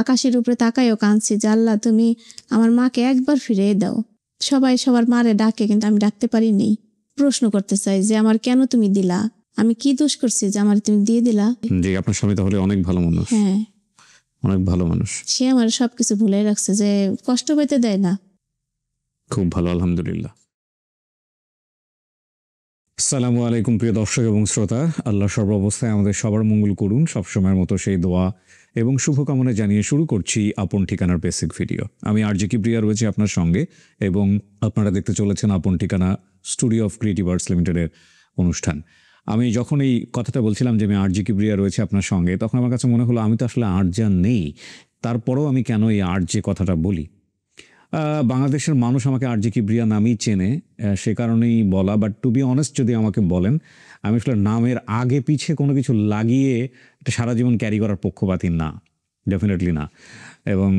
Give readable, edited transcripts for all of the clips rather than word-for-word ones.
আকাশের উপরে তাকাইও কাঁদছি যে আল্লাহ তুমি আমার মাকে একবার ফিরিয়ে দাও। সবাই সবার মারে ডাকে, কিন্তু আমি ডাকতে পারিনি। প্রশ্ন করতে চাই যে আমার কেন তুমি দিলা, আমি কি দোষ করছি যে আমার তুমি দিয়ে দিলা? জি, আপনার স্বামী তাহলে অনেক ভালো মানুষ। হ্যাঁ, অনেক ভালো মানুষ। সে আমার সবকিছু ভুলে রাখছে, যে কষ্ট পেতে দেয় না। খুব ভালো, আলহামদুলিল্লাহ। আসসালামু আলাইকুম প্রিয় দর্শক এবং শ্রোতা, আল্লাহ সর্বাবস্থায় আমাদের সবার মঙ্গল করুন, সবসময়ের মতো সেই দোয়া এবং শুভকামনা জানিয়ে শুরু করছি আপন ঠিকানার বেসিক ভিডিও। আমি আরজে কিবরিয়া রয়েছি আপনার সঙ্গে, এবং আপনারা দেখতে চলেছেন আপন ঠিকানা স্টুডিও অফ ক্রিয়েটিভ আর্টস লিমিটেডের অনুষ্ঠান। আমি যখন এই কথাটা বলছিলাম যে আমি আরজে কিবরিয়া রয়েছে আপনার সঙ্গে, তখন আমার কাছে মনে হলো আমি তো আসলে আরজা নেই, তারপরেও আমি কেন এই আরজে কথাটা বলি। বাংলাদেশের মানুষ আমাকে আরজে কিবরিয়া নামেই চেনে, সে কারণেই বলা। বাট টু বি অনেস্ট, যদি আমাকে বলেন, আমি আসলে নামের আগে পিছে কোনো কিছু লাগিয়ে এটা সারা জীবন ক্যারি করার পক্ষপাতী না, ডেফিনেটলি না। এবং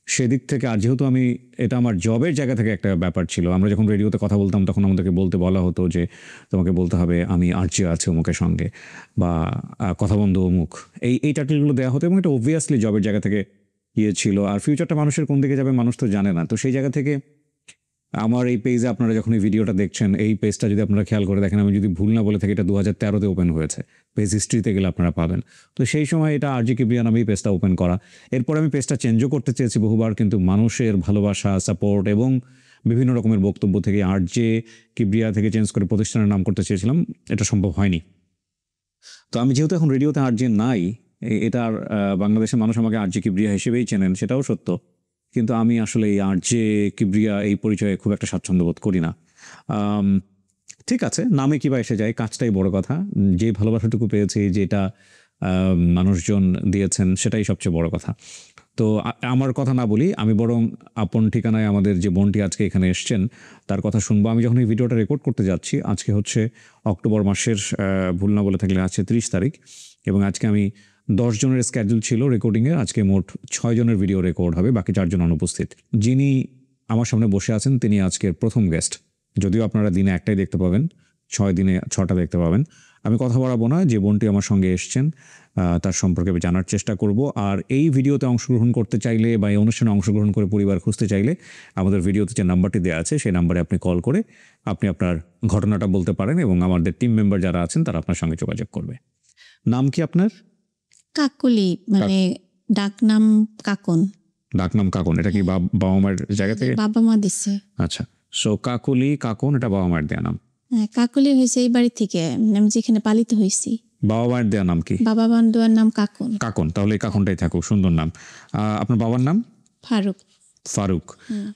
সেদিক থেকে, আর যেহেতু আমি, এটা আমার জবের জায়গা থেকে একটা ব্যাপার ছিল। আমরা যখন রেডিওতে কথা বলতাম তখন আমাদেরকে বলা হতো যে তোমাকে বলতে হবে আমি আরজে আছে অমুকের সঙ্গে, বা কথা বন্ধু অমুক, এই টাইটেলগুলো দেওয়া হতো, এবং এটা অবভিয়াসলি জবের জায়গা থেকে ছিল। আর ফিউচারটা মানুষের কোন দিকে যাবে মানুষ তো জানে না। তো সেই জায়গা থেকে আমার এই পেজে আপনারা যখন এই ভিডিওটা দেখছেন, এই পেজটা যদি আপনারা খেয়াল করে দেখেন, আমি যদি ভুল না বলে থাকি, এটা 2013-তে ওপেন হয়েছে। পেজ হিস্ট্রিতে গেলে আপনারা পাবেন। তো সেই সময় এটা আরজে কিবরিয়া নামেই পেজটা ওপেন করা। এরপর আমি পেজটা চেঞ্জও করতে চেয়েছি বহুবার, কিন্তু মানুষের ভালোবাসা, সাপোর্ট এবং বিভিন্ন রকমের বক্তব্য থেকে আরজে কিবরিয়া থেকে চেঞ্জ করে প্রতিষ্ঠানের নাম করতে চেয়েছিলাম, এটা সম্ভব হয়নি। তো আমি যেহেতু এখন রেডিওতে আরজে নাই, এটার বাংলাদেশের মানুষ আমাকে আরজে কিবরিয়া হিসেবেই চেনেন, সেটাও সত্য। কিন্তু আমি আসলে এই আরজে কিবরিয়া এই পরিচয়ে খুব একটা স্বাচ্ছন্দ্য বোধ করি না। ঠিক আছে, নামে কিবা এসে যায়, কাজটাই বড় কথা। যে ভালোবাসাটুকু পেয়েছি, যেটা মানুষজন দিয়েছেন, সেটাই সবচেয়ে বড় কথা। তো আমার কথা না বলি, আমি বরং আপন ঠিকানায় আমাদের যে বোনটি আজকে এখানে এসছেন তার কথা শুনবো। আমি যখন এই ভিডিওটা রেকর্ড করতে যাচ্ছি, আজকে হচ্ছে অক্টোবর মাসের, ভুল না বলে থাকলে আছে 30 তারিখ, এবং আজকে আমি 10 জনের স্ক্যাডুল ছিল রেকর্ডিংয়ে। আজকে মোট 6 জনের ভিডিও রেকর্ড হবে, বাকি 4 জন অনুপস্থিত। যিনি আমার সামনে বসে আছেন তিনি আজকের প্রথম গেস্ট, যদিও আপনারা দিনে একটাই দেখতে পাবেন, 6 দিনে 6টা দেখতে পাবেন। আমি কথা বাড়াবো না, যে বোনটি আমার সঙ্গে এসছেন তার সম্পর্কে আমি জানার চেষ্টা করব। আর এই ভিডিওতে অংশগ্রহণ করতে চাইলে বা এই অনুষ্ঠানে অংশগ্রহণ করে পরিবার খুঁজতে চাইলে, আমাদের ভিডিওতে যে নাম্বারটি দেওয়া আছে সেই নাম্বারে আপনি কল করে আপনি আপনার ঘটনাটা বলতে পারেন, এবং আমাদের টিম মেম্বার যারা আছেন তারা আপনার সঙ্গে যোগাযোগ করবে। নাম কি আপনার? কাকুলি, মানে ডাক নাম কাকন। ডাক নাম কাকন, এটা কি বাবা মায়ের জায়গা থেকে? বাবা মা দিছে। আচ্ছা, সো কাকুলি কাকন, এটা বাবা মায়ের দেয়া নাম? হ্যাঁ, কাকুলি হয়েছে এই বাড়ি থেকে, আমি যেখানে পালিত হয়েছি। বাবা মায়ের দেয়া নাম কি? বাবা বান্ধুয়ার নাম কাকন। কাকন, তাহলে এই কাকনটাই থাকুক, সুন্দর নাম। আপনার বাবার নাম? ফারুক। ফারুক।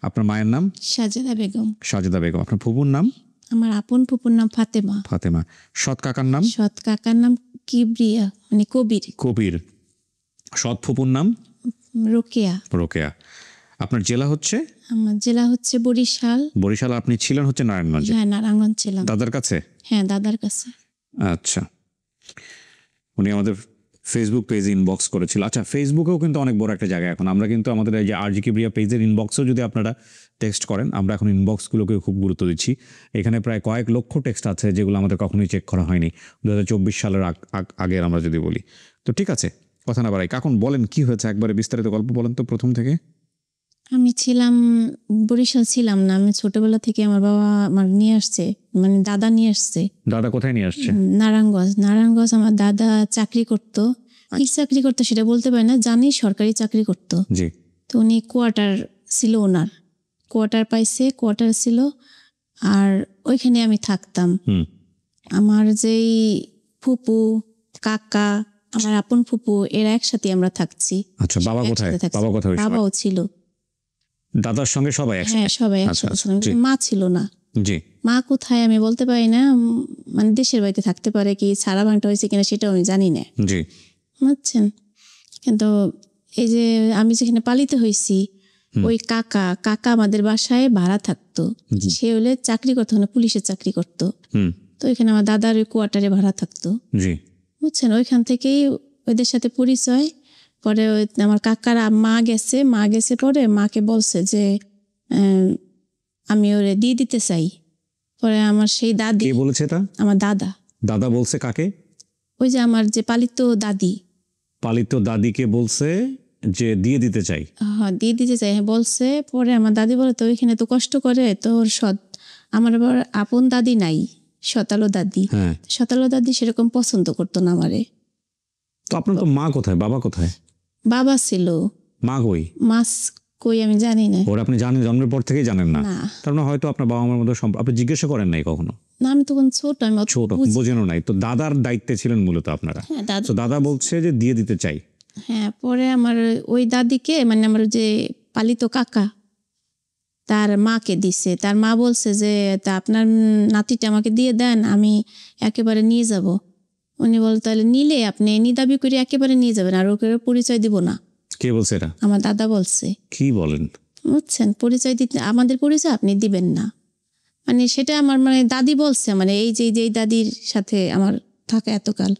আপনার মায়ের নাম? সাজেদা বেগম। সাজেদা বেগম। আপনার ফুপুর নাম? আমার আপন ফুপুর নাম ফাতেমা। ফাতেমা। সৎ কাকার নাম? সৎ কাকার নাম কিবরিয়া, মানে কবির। কবির। সৎ ফুপুর নাম? রোকেয়া। রোকেয়া। আপনার জেলা হচ্ছে? আমার জেলা হচ্ছে বরিশাল। বরিশাল। আপনি ছিলেন হচ্ছে নারায়ণগঞ্জে? হ্যাঁ, নারায়ণগঞ্জ ছিলাম। দাদার কাছে? হ্যাঁ, দাদার কাছে। আচ্ছা, উনি আমাদের ফেসবুক পেজে ইনবক্স করেছিল। আচ্ছা, ফেসবুকেও কিন্তু অনেক বড় একটা জায়গা এখন। আমরা কিন্তু আমাদের এই যে আরজে কিবরিয়া পেজের ইনবক্সেও যদি আপনারা টেক্সট করেন, আমরা এখন ইনবক্সগুলোকে খুব গুরুত্ব দিচ্ছি। এখানে প্রায় কয়েক লক্ষ টেক্সট আছে যেগুলো আমাদের কখনোই চেক করা হয়নি, 2024 সালের আগের আমরা যদি বলি। তো ঠিক আছে, কথা না বাড়াই, কাকুন বলেন কি হয়েছে, একবারে বিস্তারিত গল্প বলেন তো প্রথম থেকে। আমি ছিলাম বরিশাল, ছিলাম না। আমি ছোটবেলা থেকে আমার বাবা আমার নিয়ে আসছে, মানে দাদা নিয়ে আসছে। দাদা কোথায় নিয়ে আসছে? নারায়ণগঞ্জ। নারায়ণগঞ্জ আমার দাদা চাকরি করতো। কি চাকরি করতো সেটা বলতে পারি না, জানি সরকারি চাকরি করতো। জি। তো উনি কোয়ার্টার ছিল, ওনার কোয়ার্টার পাইছে, কোয়ার্টার ছিল, আর ওইখানে আমি থাকতাম। আমার যেই ফুপু, কাকা, আমার আপন ফুপু, এরা একসাথে আমরা থাকছি। আচ্ছা, বাবা কোথায়? বাবা কোথায়? বাবাও ছিল দাদার সঙ্গে সবাই একসাথে? হ্যাঁ, সবাই একসাথে। মা ছিল না। জি। মা কোথায় আমি বলতে পারি না, মানে দেশের বাড়িতে থাকতে পারে, কি ছাড়া ভাঙটা হয়েছে কিনা সেটাও আমি জানি না। জি। বুঝছেন? কিন্তু এই যে আমি যেখানে পালিত হয়েছি, ওই কাকা আমাদের বাসায় ভাড়া থাকতো। সে হলে চাকরি করতো না, পুলিশের চাকরি করতো। তো ওইখানে আমার দাদার ওই কোয়ার্টারে ভাড়া থাকতো। জি। বুঝছেন? ওইখান থেকেই ওদের সাথে পরিচয়। পরে আমার কাকার মা গেছে পরে মাকে বলছে যে আমি ওরে দিয়ে দিতে চাই। পরে আমার সেই দাদি। কে বলেছে এটা? আমার দাদা। দাদা বলছে কাকে? ওই যে আমার যে পালিত দাদি। পালিত দাদিকে বলছে যে দিয়ে দিতে চাই। হ্যাঁ দিয়ে দিতে চাই, হ্যাঁ বলছে। পরে আমার দাদি বলে তো ওইখানে তো কষ্ট করে তোর আমার আবার আপন দাদি নাই, শতালো দাদি। হ্যাঁ, শতালো দাদি সেরকম পছন্দ করতো না আমারে। তো আপনার তো মা কোথায়, বাবা কোথায়? বাবা ছিল, মা কই? মাছ কই আমি জানি না। ওরা আপনি জানেন, জন্মের পর থেকেই জানেন না? না তার মানে হয়তো আপনার বাবা মার মধ্যে আপনি জিজ্ঞাসা করেন নাই কখনো? না, আমি তখন ছোট, আমি অত ছোট, বোঝেনও নাই। তো দাদার দায়িত্বে ছিলেন মূলত আপনারা। হ্যাঁ দাদা। তো দাদা বলছে যে দিয়ে দিতে চাই। হ্যাঁ পরে আমার ওই দাদিকে মানে আমার যে পালিত কাকা তার মাকে দিছে। তার মা বলছে যে তা আপনার নাতিটা আমাকে দিয়ে দেন, আমি একেবারে নিয়ে যাব। উনি বল তাহলে নিলে আপনি দাবি করে একেবারে নিয়ে যাবেন, আর ওকে পরিচয় দিব না। কে বলছে এটা? আমার দাদা বলছে। কি বলেন? বুঝছেন, পরিচয় দিতে আমাদের পরিচয় আপনি দিবেন না, মানে সেটা আমার মানে দাদি বলছে। মানে এই যে এই দাদির সাথে আমার থাকা এতকাল,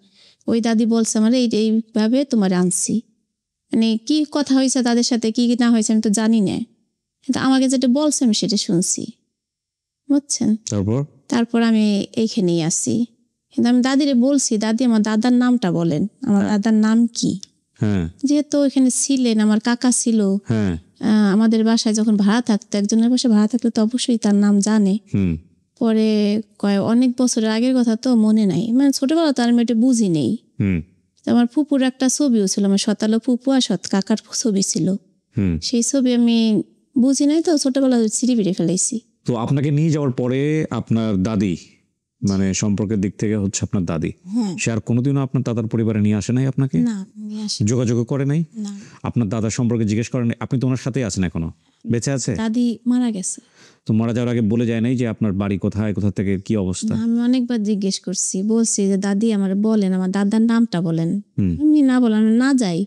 ওই দাদি বলছে আমার এইভাবে তোমার আনছি। মানে কি কথা হয়েছে তাদের সাথে, কি না হয়েছে আমি তো জানি না, কিন্তু আমাকে যেটা বলছে আমি সেটা শুনছি। বুঝছেন, তারপর আমি এইখানেই আসি। কিন্তু আমি দাদিরে বলছি, দাদি আমার দাদার নামটা বলেন, আমার দাদার নাম কি? যেহেতু এখানে ছিলেন, আমার কাকা ছিল, আমাদের বাসায় যখন ভাড়া থাকতো, একজনের বাসায় ভাড়া থাকলে তো অবশ্যই তার নাম জানে। পরে অনেক বছরের আগের কথা তো মনে নাই, মানে ছোটবেলা তো আমি এটা বুঝি নেই। আমার ফুপুর একটা ছবিও ছিল, আমার শতালো ফুপু আর সৎ কাকার ছবি ছিল, সেই ছবি আমি বুঝি নাই তো ছোটবেলা ছিঁড়ে ফিরে ফেলেছি। তো আপনাকে নিয়ে যাওয়ার পরে আপনার দাদি, মানে সম্পর্কের দিক থেকে হচ্ছে আপনার দাদি, সে আর কোনোদিনও আপনার দাদার পরিবারে নিয়ে আসে নাই আপনাকে? না, যোগাযোগ করে নাই? না। আপনার দাদার সম্পর্কে জিজ্ঞেস করেন? আপনি তো ওনার সাথেই আছেন, এখনো বেঁচে আছে? দাদি মারা গেছে। তো মারা যাওয়ার আগে বলে যায় নাই যে আপনার বাড়ি কোথায়, কোথা থেকে, কি অবস্থা? আমি অনেকবার জিজ্ঞেস করছি, বলছি যে দাদি আমার বলেন, আমার দাদার নামটা বলেন। আমি না বলেন না যাই,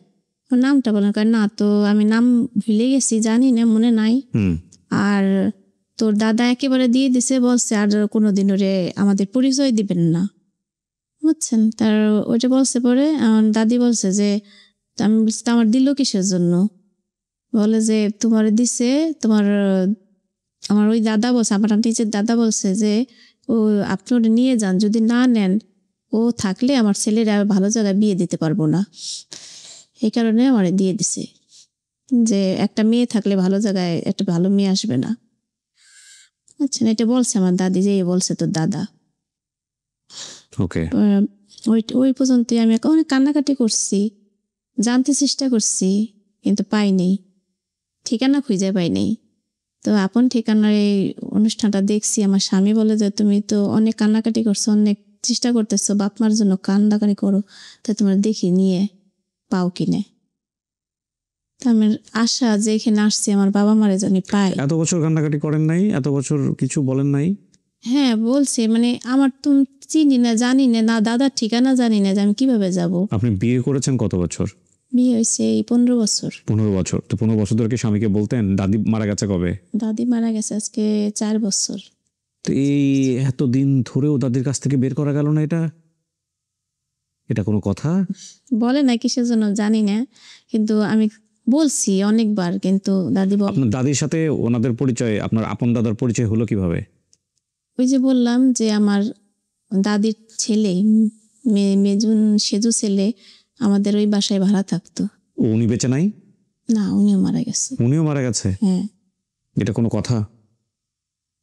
নামটা বলেন। না তো আমি নাম ভুলে গেছি, জানি না, মনে নাই। আর তোর দাদা একেবারে দিয়ে দিছে, বলছে আর কোনোদিন ওরে আমাদের পরিচয় দিবেন না। বুঝছেন, তার ওইটা বলছে। পরে আমার দাদি বলছে যে আমি বলছি আমার দিল কিসের জন্য? বলে যে তোমার দিছে তোমার, আমার ওই দাদা বলছে, আমার নিজের দাদা বলছে যে ও আপনি ওটা নিয়ে যান, যদি না নেন ও থাকলে আমার ছেলের আর ভালো জায়গায় বিয়ে দিতে পারবো না, এই কারণে আমার দিয়ে দিছে, যে একটা মেয়ে থাকলে ভালো জায়গায় একটা ভালো মেয়ে আসবে না। আচ্ছা, এটা বলছে আমার দাদি, যে বলছে তোর দাদা। ওকে, ওই পর্যন্তই আমি অনেক কান্নাকাটি করছি, জানতে চেষ্টা করছি, কিন্তু পাইনি, ঠিকানা খুঁজে পাইনি। তো আপন ঠিকানার এই অনুষ্ঠানটা দেখছি, আমার স্বামী বলে যে তুমি তো অনেক কান্নাকাটি করছো, অনেক চেষ্টা করতেছো, বাপ মার জন্য কান্নাকাটি করো, তা তোমার দেখি নিয়ে পাও কিনে। তো আমার আশা যে এখানে আসছি আমার বাবা মারে জানি পাই। এত বছর কান্নাকাটি করেন নাই? এত বছর কিছু বলেন নাই? হ্যাঁ বলছে, মানে আমার তো চিনি না, জানি না, দাদার ঠিকানা জানি না, যে আমি কিভাবে যাব। আপনি বিয়ে করেছেন কত বছর? বিয়ে হয়েছে এই 15 বছর। 15 বছর। তো 15 বছর ধরে কি স্বামীকে বলতেন? দাদি মারা গেছে কবে? দাদি মারা গেছে আজকে 4 বছর। তো এই এতদিন ধরেও দাদির কাছ থেকে বের করা গেল না? এটা কোনো কথা? বলে না কিসের জন্য জানি না, কিন্তু আমি বলছি অনেকবার, কিন্তু দাদি আপনার দাদির সাথে ওনাদের পরিচয়, আপনার আপন দাদার পরিচয় হলো কিভাবে? ওই যে বললাম যে আমার দাদির ছেলে, মেজুন সেজু ছেলে আমাদের ওই বাসায় ভাড়া থাকতো। উনি বেঁচে নাই? না, উনিও মারা গেছে। উনিও মারা গেছে? হ্যাঁ। এটা কোনো কথা?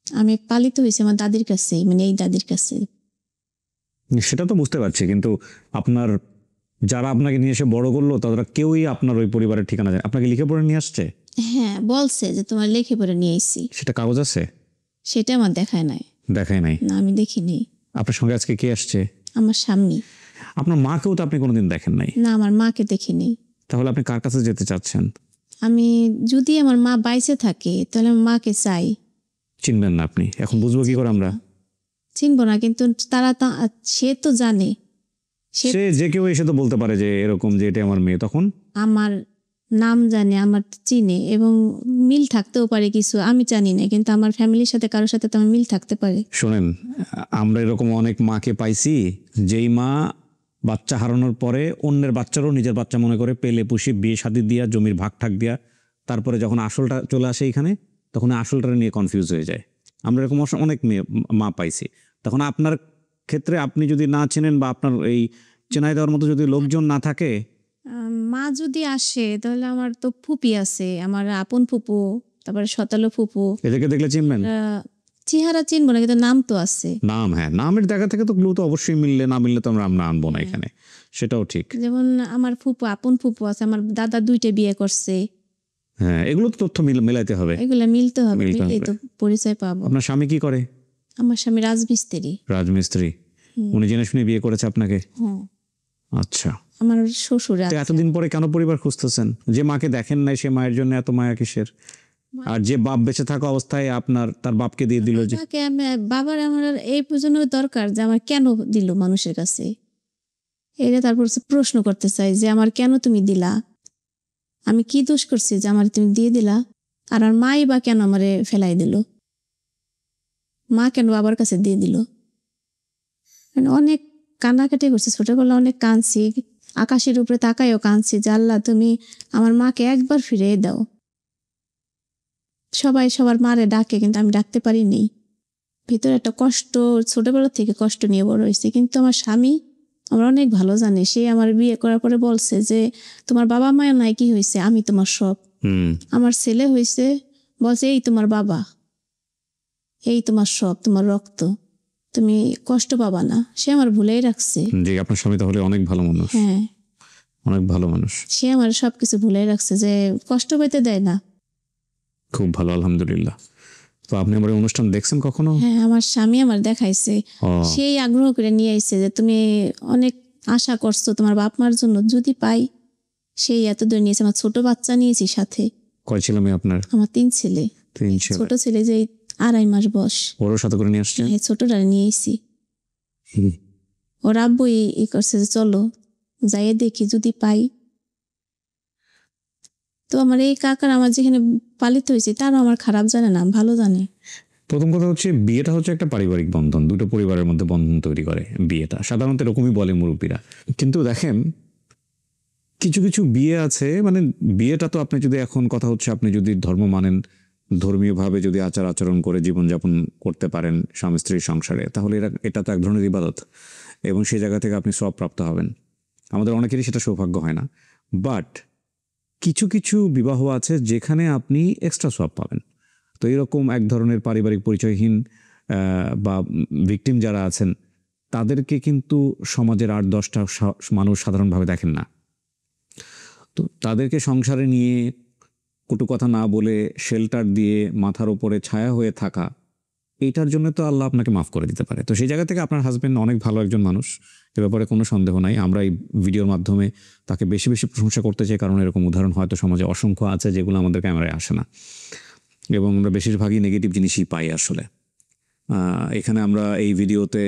আমি পালিত হয়েছি আমার দাদির কাছে, মানে এই দাদির কাছে। সেটা তো বুঝতে পারছি, কিন্তু আপনার যারা আপনাকে নিয়ে এসে বড় করলো তারা কেউই আপনার ওই পরিবারের ঠিকানা জানে? আপনাকে লিখে পড়ে নিয়ে আসছে? হ্যাঁ বলছে যে তোমার লিখে পড়ে নিয়ে এসেছি। সেটা কাগজ আছে? সেটা আমার দেখায় নাই। দেখায় নাই? না, আমি দেখিনি। আপনার সঙ্গে আজকে কে আসছে? আমার স্বামী। আপনার মাকেও তো আপনি কোনোদিন দেখেন নাই? না, আমার মাকে দেখিনি। তাহলে আপনি কার কাছে যেতে চাচ্ছেন? আমি যদি আমার মা বাইসে থাকে তাহলে আমার মাকে চাই। চিনবেন না আপনি? এখন বুঝবো কি করে আমরা? চিনবো না, কিন্তু তারা তো, সে তো জানে, সে যে কেউ এসে তো বলতে পারে যে এরকম, যে এটা আমার মেয়ে, তখন আমার নাম জানে, আমার চিনে, এবং মিল থাকতেও পারে কিছু, আমি জানি না, কিন্তু আমার ফ্যামিলির সাথে কারোর সাথে তো আমার মিল থাকতে পারে। শোনেন, আমরা এরকম অনেক মাকে পাইছি, যেই মা বাচ্চা হারানোর পরে অন্যের বাচ্চারও নিজের বাচ্চা মনে করে পেলে পুষি বিয়ে শাদী দিয়া, জমির ভাগ ঠাক দিয়া, তারপরে যখন আসলটা চলে আসে এখানে, তখন আসলটা নিয়ে কনফিউজ হয়ে যায়। আমরা এরকম অনেক মা পাইছি। তখন আপনার ক্ষেত্রে আপনি যদি না চেনেন, বা আপনার এই চেনাই দেওয়ার মতো যদি লোকজন না থাকে, মা যদি আসে তাহলে আমার তো ফুপি আছে, আমার আপন ফুপু, তারপরে শতালো ফুপু। এদেরকে দেখলে চিনবেন? চেহারা চিনবো না, কিন্তু নাম তো আছে। নাম, হ্যাঁ, নামের জায়গা থেকে তো ক্লু তো অবশ্যই মিললে, না মিললে তো আমরা আমরা আনবো না এখানে, সেটাও ঠিক। যেমন আমার ফুপু, আপন ফুপু আছে, আমার দাদা 2টা বিয়ে করছে। হ্যাঁ, এগুলো তো তথ্য মেলাইতে হবে। এগুলা মিলতে হবে, মিলতে মিললেই হবে। তো পরিচয় পাবো। আপনার স্বামী কি করে? আমার স্বামী রাজমিস্ত্রি। রাজমিস্ত্রি। উনি জেনে শুনে বিয়ে করেছে আপনাকে? হ্যাঁ। আচ্ছা, আমার শ্বশুর তো আছে। এতদিন পরে কেন পরিবার খুঁজতেছেন? যে মাকে দেখেন নাই সে মায়ের জন্য এত মায়া কিসের? আর যে বাপ বেঁচে থাকা অবস্থায় আপনার তার বাপকে দিয়ে দিল যে। তাকে বাবার আমার এই জন্য দরকার যে আমার কেন দিল মানুষের কাছে, এটা তারপর প্রশ্ন করতে চাই যে আমার কেন তুমি দিলা, আমি কি দোষ করছি যে আমার তুমি দিয়ে দিলা? আর আমার মাই বা কেন আমারে ফেলাই দিল? মা কেন বাবার কাছে দিয়ে দিল? মানে অনেক কান্নাকাটি করছে, ছোটবেলা অনেক কাঁদছি, আকাশের উপরে তাকাইও কাঁদছি যে আল্লাহ তুমি আমার মাকে একবার ফিরিয়ে দাও। সবাই সবার মারে ডাকে, কিন্তু আমি ডাকতে পারিনি। ভিতরে একটা কষ্ট, ছোটবেলা থেকে কষ্ট নিয়ে বড় হয়েছে। কিন্তু আমার স্বামী আমার অনেক ভালো জানে, সে আমার বিয়ে করার পরে বলছে যে তোমার বাবা মায়ের নাই কি হয়েছে, আমি তোমার সব। আমার ছেলে হয়েছে, বলছে এই তোমার বাবা, এই তোমার সব, তোমার রক্ত, তুমি কষ্ট পাবা না। সে আমার ভুলেই রাখছে। জি, আপনার স্বামী তাহলে অনেক ভালো মানুষ। হ্যাঁ, অনেক ভালো মানুষ। সে আমার সবকিছু ভুলেই রাখছে, যে কষ্ট পেতে দেয় না। খুব ভালো, আলহামদুলিল্লাহ। তো আপনি আমার এই অনুষ্ঠান দেখছেন কখনো? হ্যাঁ, আমার স্বামী আমার দেখাইছে, সেই আগ্রহ করে নিয়ে আইছে যে তুমি অনেক আশা করছো তোমার বাপ মার জন্য, যদি পাই। সেই এত দূর নিয়েছে। আমার ছোট বাচ্চা নিয়েছি সাথে। কয় ছেলে মেয়ে আপনার? আমার 3 ছেলে। 3 ছেলে। ছোট ছেলে যে 2.5 মাস বয়স, ওরও সাথে করে নিয়ে আসছেন? এই ছোটটা নিয়ে এসেছি। ওর আব্বু এই করছে যে চলো যাইয়ে দেখি যদি পাই। তো আমার এই কাকার, আমার যেখানে পালিত হয়েছে তারও আমার খারাপ জানে না, ভালো জানে। প্রথম কথা হচ্ছে বিয়েটা হচ্ছে একটা পারিবারিক বন্ধন, দুটো পরিবারের মধ্যে বন্ধন তৈরি করে বিয়েটা, সাধারণত এরকমই বলে মুরব্বীরা। কিন্তু দেখেন, কিছু কিছু বিয়ে আছে, মানে বিয়েটা তো আপনি যদি, এখন কথা হচ্ছে আপনি যদি ধর্ম মানেন, ধর্মীয়ভাবে যদি আচার আচরণ করে জীবনযাপন করতে পারেন স্বামী স্ত্রীর সংসারে, তাহলে এটা তো এক ধরনের ইবাদত, এবং সেই জায়গা থেকে আপনি সওয়াব প্রাপ্ত হবেন। আমাদের অনেকেরই সেটা সৌভাগ্য হয় না। বাট কিছু কিছু বিবাহ আছে যেখানে আপনি এক্সট্রা সওয়াব পাবেন। তো এরকম এক ধরনের পারিবারিক পরিচয়হীন বা ভিকটিম যারা আছেন, তাদেরকে কিন্তু সমাজের 8-10টা মানুষ সাধারণভাবে দেখেন না। তো তাদেরকে সংসারে নিয়ে কটু কথা না বলে শেল্টার দিয়ে মাথার উপরে ছায়া হয়ে থাকা, এইটার জন্য তো আল্লাহ আপনাকে মাফ করে দিতে পারে। তো সেই জায়গা থেকে আপনার হাজবেন্ড অনেক ভালো একজন মানুষ, এ ব্যাপারে কোনো সন্দেহ নাই। আমরা এই ভিডিওর মাধ্যমে তাকে বেশি বেশি প্রশংসা করতে চাই, কারণ এরকম উদাহরণ হয়তো সমাজে অসংখ্য আছে যেগুলো আমাদের ক্যামেরায় আসে না, এবং আমরা বেশিরভাগই নেগেটিভ জিনিসই পাই আসলে। এখানে আমরা এই ভিডিওতে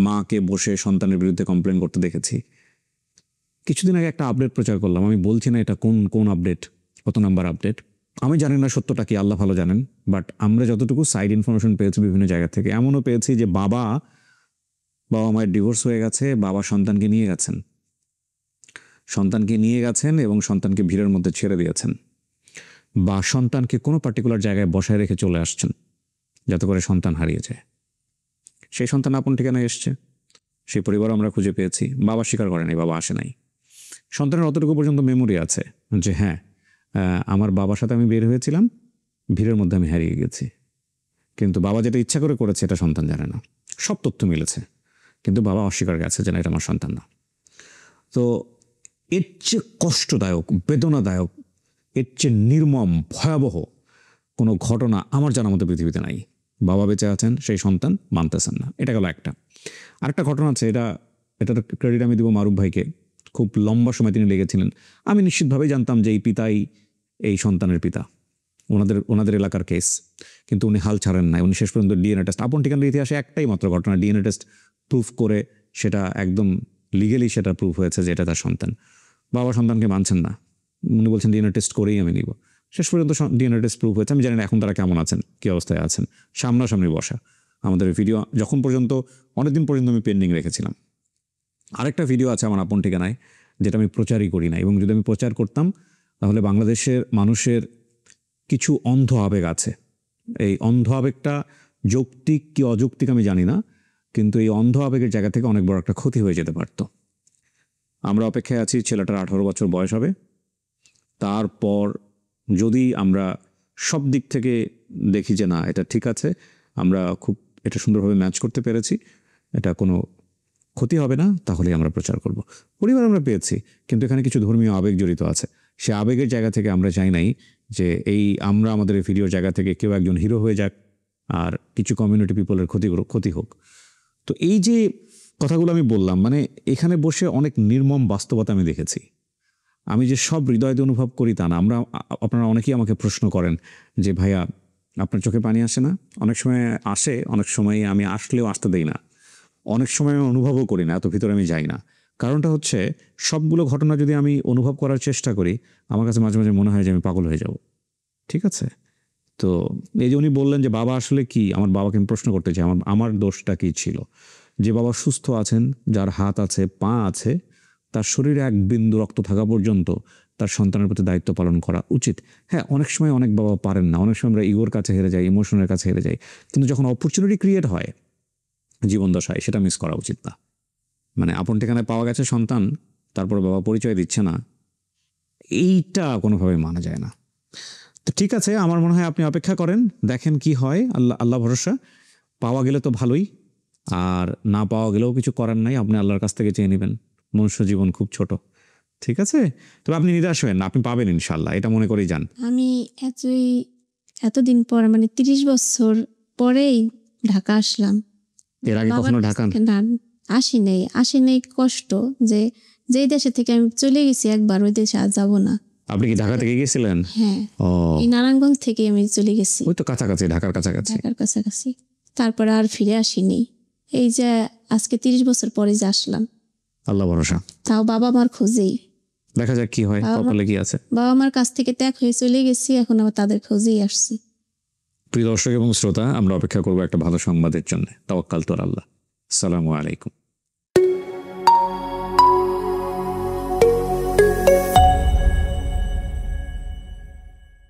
মাকে বসে সন্তানের বিরুদ্ধে কমপ্লেন করতে দেখেছি। কিছুদিন আগে একটা আপডেট প্রচার করলাম, আমি বলছি না এটা কোন কোন আপডেট, কত নাম্বার আপডেট, আমি জানি না সত্যটা কি, আল্লাহ ভালো জানেন। বাট আমরা যতটুকু সাইড ইনফরমেশন পেয়েছি বিভিন্ন জায়গা থেকে, এমনও পেয়েছি যে বাবা মায়ের ডিভোর্স হয়ে গেছে, বাবা সন্তানকে নিয়ে গেছেন এবং সন্তানকে ভিড়ের মধ্যে ছেড়ে দিয়েছেন, বা সন্তানকে কোনো পার্টিকুলার জায়গায় বসায় রেখে চলে আসছেন যাতে করে সন্তান হারিয়ে যায়। সেই সন্তান আপন ঠিকানায় এসছে, সেই পরিবারও আমরা খুঁজে পেয়েছি। বাবা স্বীকার করে নাই, বাবা আসে নাই। সন্তানের অতটুকু পর্যন্ত মেমোরি আছে যে হ্যাঁ, আমার বাবার সাথে আমি বের হয়েছিলাম, ভিড়ের মধ্যে আমি হারিয়ে গেছি, কিন্তু বাবা যেটা ইচ্ছা করে করেছে এটা সন্তান জানে না। সব তথ্য মিলেছে, কিন্তু বাবা অস্বীকার গেছে যে না, এটা আমার সন্তান না। তো এর চেয়ে কষ্টদায়ক, বেদনাদায়ক, এর চেয়ে নির্মম, ভয়াবহ কোনো ঘটনা আমার জানার মতো পৃথিবীতে নাই। বাবা বেঁচে আছেন, সেই সন্তান মানতেছেন না। এটা গেল একটা। আরেকটা ঘটনা আছে, এটার ক্রেডিট আমি দেবো মারুফ ভাইকে। খুব লম্বা সময় তিনি লেগেছিলেন। আমি নিশ্চিতভাবেই জানতাম যে এই পিতাই এই সন্তানের পিতা, ওনাদের এলাকার কেস, কিন্তু উনি হাল ছাড়েন নাই। উনি শেষ পর্যন্ত ডিএনএ টেস্ট, আপন ঠিকানার ইতিহাসে একটাই মাত্র ঘটনা, ডিএনএ টেস্ট প্রুফ করে সেটা একদম লিগেলি সেটা প্রুফ হয়েছে যে এটা তার সন্তান। বাবা সন্তানকে মানছেন না, উনি বলছেন ডিএনএ টেস্ট করেই আমি নিব। শেষ পর্যন্ত ডিএনএ টেস্ট প্রুফ হয়েছে। আমি জানি না এখন তারা কেমন আছেন, কী অবস্থায় আছেন। সামনাসামনি বসা আমাদের ভিডিও যখন পর্যন্ত, অনেকদিন পর্যন্ত আমি পেন্ডিং রেখেছিলাম। আরেকটা ভিডিও আছে আমার আপন ঠিকানায়, যেটা আমি প্রচারই করি না, এবং যদি আমি প্রচার করতাম তাহলে বাংলাদেশের মানুষের কিছু অন্ধ আবেগ আছে। এই অন্ধ আবেগটা যৌক্তিক কি অযৌক্তিক আমি জানি না, কিন্তু এই অন্ধ আবেগের জায়গা থেকে অনেক বড় একটা ক্ষতি হয়ে যেতে পারত। আমরা অপেক্ষায় আছি, ছেলেটার 18 বছর বয়স হবে। তারপর যদি আমরা সব দিক থেকে দেখি যে না এটা ঠিক আছে, আমরা খুব এটা সুন্দরভাবে ম্যাচ করতে পেরেছি, এটা কোনো ক্ষতি হবে না, তাহলেই আমরা প্রচার করব। পরিবার আমরা পেয়েছি, কিন্তু এখানে কিছু ধর্মীয় আবেগ জড়িত আছে। সে আবেগের জায়গা থেকে আমরা চাই নাই যে আমরা আমাদের এই ভিডিওর জায়গা থেকে কেউ একজন হিরো হয়ে যাক আর কিছু কমিউনিটি পিপলের ক্ষতি হোক। তো এই যে কথাগুলো আমি বললাম, মানে এখানে বসে অনেক নির্মম বাস্তবতা আমি দেখেছি। আমি যে সব হৃদয়তে অনুভব করি তা না। আপনারা অনেকেই আমাকে প্রশ্ন করেন যে ভাইয়া আপনার চোখে পানি আসে না? অনেক সময় আসে, অনেক সময় আমি আসলেও আসতে দেই না, অনেক সময় আমি অনুভবও করি না, এত ভিতরে আমি যাই না। কারণটা হচ্ছে সবগুলো ঘটনা যদি আমি অনুভব করার চেষ্টা করি, আমার কাছে মাঝে মাঝে মনে হয় যে আমি পাগল হয়ে যাব। ঠিক আছে? তো এই যে উনি বললেন যে বাবা আসলে কি, আমার বাবাকে আমি প্রশ্ন করতে চাই আমার দোষটা কি ছিল? যে বাবা সুস্থ আছেন, যার হাত আছে, পা আছে, তার শরীরে এক বিন্দু রক্ত থাকা পর্যন্ত তার সন্তানের প্রতি দায়িত্ব পালন করা উচিত। হ্যাঁ, অনেক সময় অনেক বাবা পারেন না, অনেক সময় আমরা ইগোর কাছে হেরে যাই, ইমোশনের কাছে হেরে যাই, কিন্তু যখন অপরচুনিটি ক্রিয়েট হয় জীবন দশায়, সেটা মিস করা উচিত না। মানে আপন ঠিকানায় পাওয়া গেছে সন্তান, তারপর বাবা পরিচয় দিচ্ছে না, এইটা কোনোভাবে মানা যায় না। তো ঠিক আছে, আমার মনে হয় আপনি অপেক্ষা করেন, দেখেন কি হয়। আল্লাহ ভরসা। পাওয়া গেলে তো ভালোই, আর না পাওয়া গেলেও কিছু করার নাই, আপনি আল্লাহর কাছ থেকে চেয়ে নেবেন। মনুষ্য জীবন খুব ছোট। ঠিক আছে? তবে আপনি নিরাশ হবেন না, আপনি পাবেন ইনশাল্লাহ, এটা মনে করেই যান। আমি এতদিন পর, মানে 30 বছর পরেই ঢাকা আসলাম। এর আগে কখনো ঢাকা না, আসি নাই কষ্ট যে যেই দেশে থেকে আমি চলে গেছি একবার, ওই দেশে আর যাবো না। আপনি কি ঢাকা থেকে গেছিলেন? হ্যাঁ, ও, এই নারায়ণগঞ্জ থেকে আমি চলে গেছি, ওই তো কাছাকাছি, ঢাকার কাছাকাছি। তারপরে আর ফিরে আসিনি। এই যে আজকে 30 বছর পরে যে আসলাম। আল্লাহ ভরসা। তাও বাবা মার খোঁজেই, দেখা যাক কি হয়, কপালে কি আছে। বাবা মার কাছ থেকে ত্যাগ হয়ে চলে গেছি, এখন আবার তাদের খোঁজেই আসছি। প্রিয় দর্শক এবং শ্রোতা, আমরা অপেক্ষা করবো একটা ভালো সংবাদের জন্য। তাওয়াক্কাল তু আল্লাহ। আসসালামু আলাইকুম।